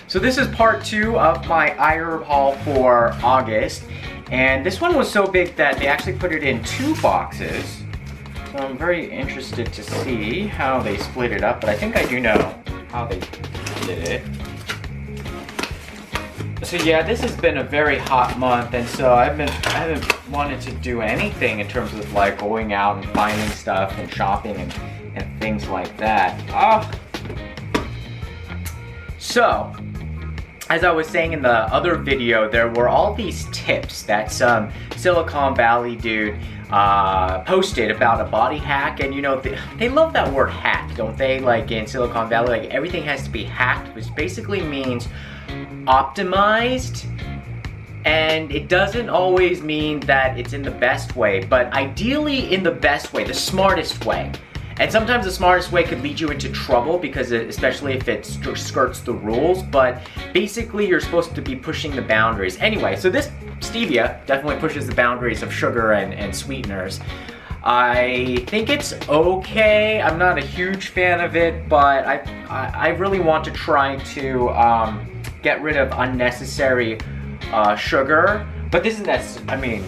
So this is part 2 of my iHerb haul for August. And this one was so big that they actually put it in 2 boxes. So I'm very interested to see how they split it up, but I think I do know how they did it. So yeah, this has been a very hot month, and so I haven't wanted to do anything in terms of like going out and finding stuff and shopping and things like that. So, as I was saying in the other video, there were all these tips that some Silicon Valley dude posted about a body hack, and you know, they love that word hack, don't they? Like in Silicon Valley, like everything has to be hacked, which basically means optimized, and it doesn't always mean that it's in the best way, but ideally in the best way, the smartest way. And sometimes the smartest way could lead you into trouble, because especially if it skirts the rules, but basically you're supposed to be pushing the boundaries. Anyway, so this stevia definitely pushes the boundaries of sugar and sweeteners. I think it's okay. I'm not a huge fan of it, but I really want to try to get rid of unnecessary sugar. But this is I mean,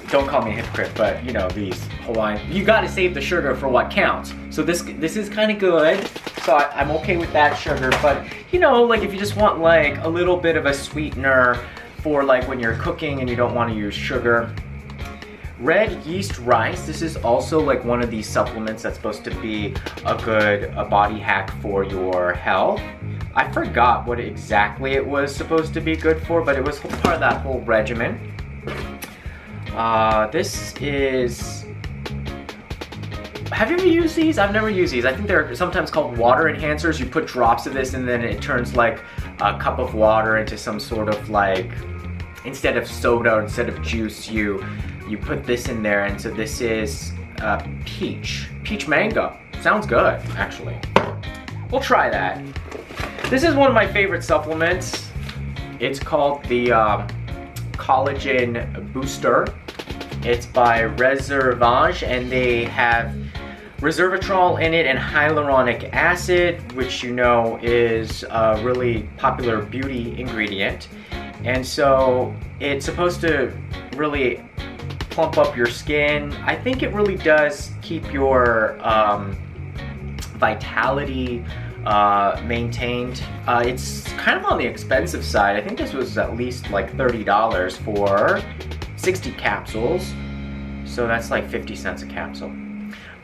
don't call me a hypocrite, but you know, these Hawaiian, you gotta save the sugar for what counts. So this is kind of good. So I'm okay with that sugar, but you know, like if you just want like a little bit of a sweetener for like when you're cooking and you don't want to use sugar. Red yeast rice, this is also like one of these supplements that's supposed to be a body hack for your health. I forgot what exactly it was supposed to be good for, but it was part of that whole regimen. This is... Have you ever used these? I've never used these. I think they're sometimes called water enhancers. You put drops of this and then it turns like a cup of water into some sort of like, instead of soda or instead of juice, you put this in there. And so this is peach mango. Sounds good, actually. We'll try that. This is one of my favorite supplements. It's called the Collagen Booster. It's by Reservage, and they have resveratrol in it and hyaluronic acid, which you know is a really popular beauty ingredient. And so it's supposed to really plump up your skin. I think it really does keep your vitality maintained. It's kind of on the expensive side. I think this was at least like $30 for 60 capsules. So that's like 50 cents a capsule.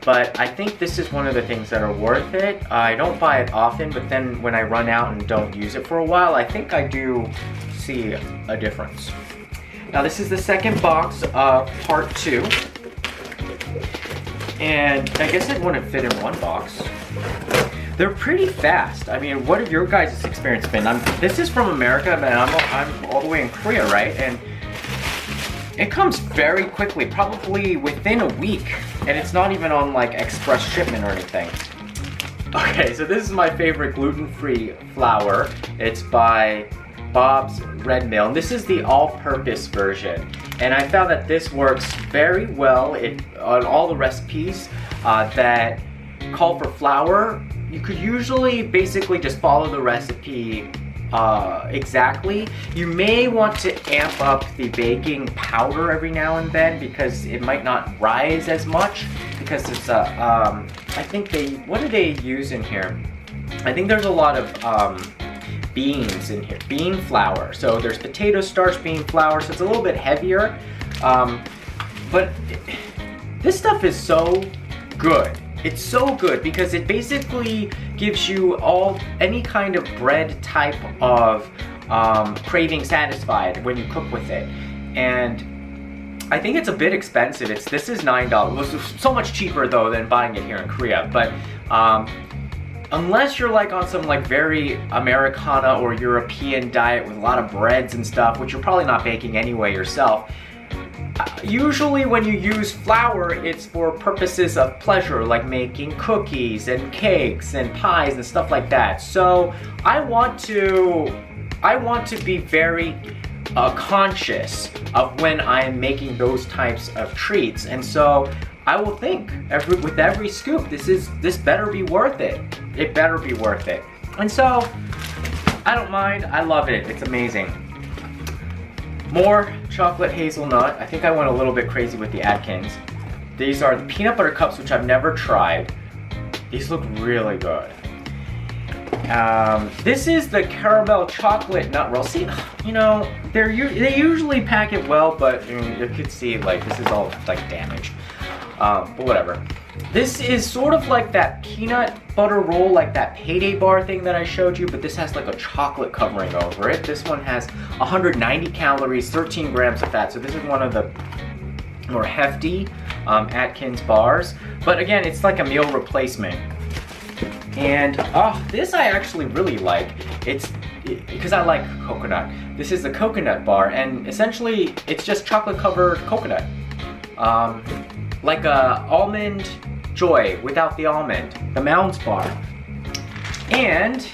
But I think this is one of the things that are worth it. I don't buy it often, but then when I run out and don't use it for a while, I think I do see a difference. Now this is the second box of part 2. And I guess it wouldn't fit in one box. They're pretty fast. I mean, what have your guys' experience been? This is from America, and I'm all the way in Korea, right? And it comes very quickly, probably within a week. And it's not even on like express shipment or anything. Okay, so this is my favorite gluten-free flour. It's by Bob's Red Mill. And this is the all-purpose version. And I found that this works very well on all the recipes that call for flour. You could usually basically just follow the recipe exactly. You may want to amp up the baking powder every now and then because it might not rise as much, because it's I think what do they use in here? I think there's a lot of beans in here, bean flour. So there's potato starch, bean flour, so it's a little bit heavier. But this stuff is so good. It's so good because it basically gives you any kind of bread type of craving satisfied when you cook with it. And I think it's a bit expensive. This is $9. It's so much cheaper though than buying it here in Korea. But unless you're like on some like very Americana or European diet with a lot of breads and stuff, which you're probably not baking anyway yourself, usually when you use flour, it's for purposes of pleasure, like making cookies and cakes and pies and stuff like that. So I want to be very conscious of when I'm making those types of treats, and so I will think with every scoop, this better be worth it. It better be worth it. And so I don't mind. I love it. It's amazing. More chocolate hazelnut. I think I went a little bit crazy with the Atkins. These are the peanut butter cups, which I've never tried. These look really good. This is the caramel chocolate nut roll. See, you know, they usually pack it well, but you could see like this is all like damaged. But whatever. This is sort of like that peanut butter roll, like that payday bar thing that I showed you, but this has like a chocolate covering over it. This one has 190 calories, 13 grams of fat. So this is one of the more hefty Atkins bars. But again, it's like a meal replacement. And this I actually really like. It's because I like coconut. This is the coconut bar, and essentially it's just chocolate covered coconut. Like a almond joy without the almond, the Mounds bar. And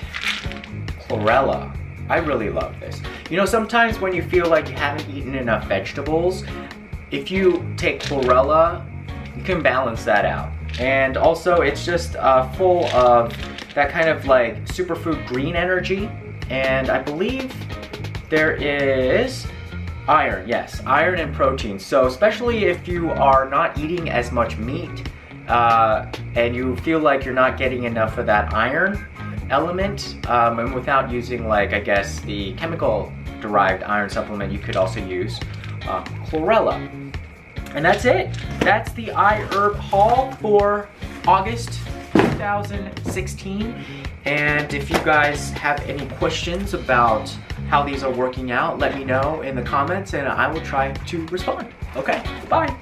chlorella. I really love this. You know, sometimes when you feel like you haven't eaten enough vegetables, if you take chlorella, you can balance that out. And also it's just full of that kind of like superfood green energy. And I believe there is iron, yes, iron and protein. So especially if you are not eating as much meat and you feel like you're not getting enough of that iron element, and without using like, I guess, the chemical derived iron supplement, you could also use chlorella. And that's it. That's the iHerb haul for August 2016. And if you guys have any questions about how these are working out, let me know in the comments and I will try to respond. Okay, bye.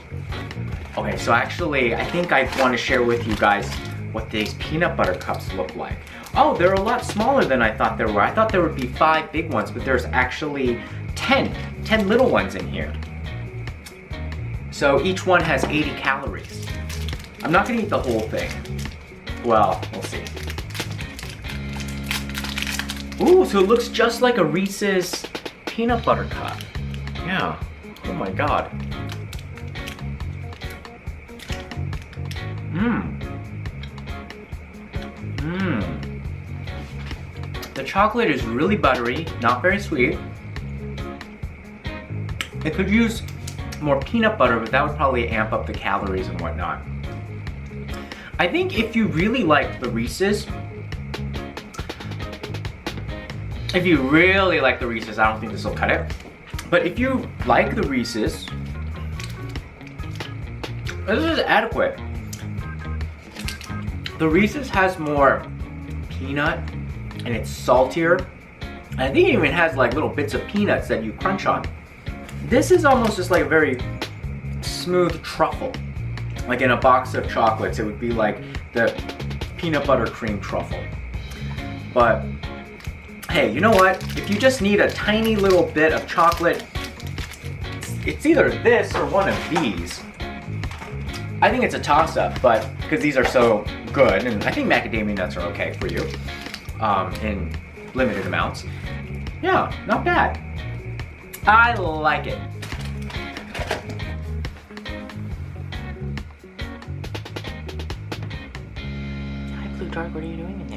Okay, so actually, I think I want to share with you guys what these peanut butter cups look like. Oh, they're a lot smaller than I thought there were. I thought there would be 5 big ones, but there's actually 10 little ones in here. So each one has 80 calories. I'm not gonna eat the whole thing. Well, we'll see. Ooh, so it looks just like a Reese's peanut butter cup. Yeah, oh my God. The chocolate is really buttery, not very sweet. It could use more peanut butter, but that would probably amp up the calories and whatnot. I think if you really like the Reese's, I don't think this will cut it. But if you like the Reese's, this is adequate. The Reese's has more peanut and it's saltier. And I think it even has like little bits of peanuts that you crunch on. This is almost just like a very smooth truffle. Like in a box of chocolates, it would be like the peanut butter cream truffle. But hey, you know what? If you just need a tiny little bit of chocolate, it's either this or one of these. I think it's a toss-up, but because these are so good, and I think macadamia nuts are okay for you in limited amounts. Yeah, not bad. I like it. Hi, Blue Dark, what are you doing in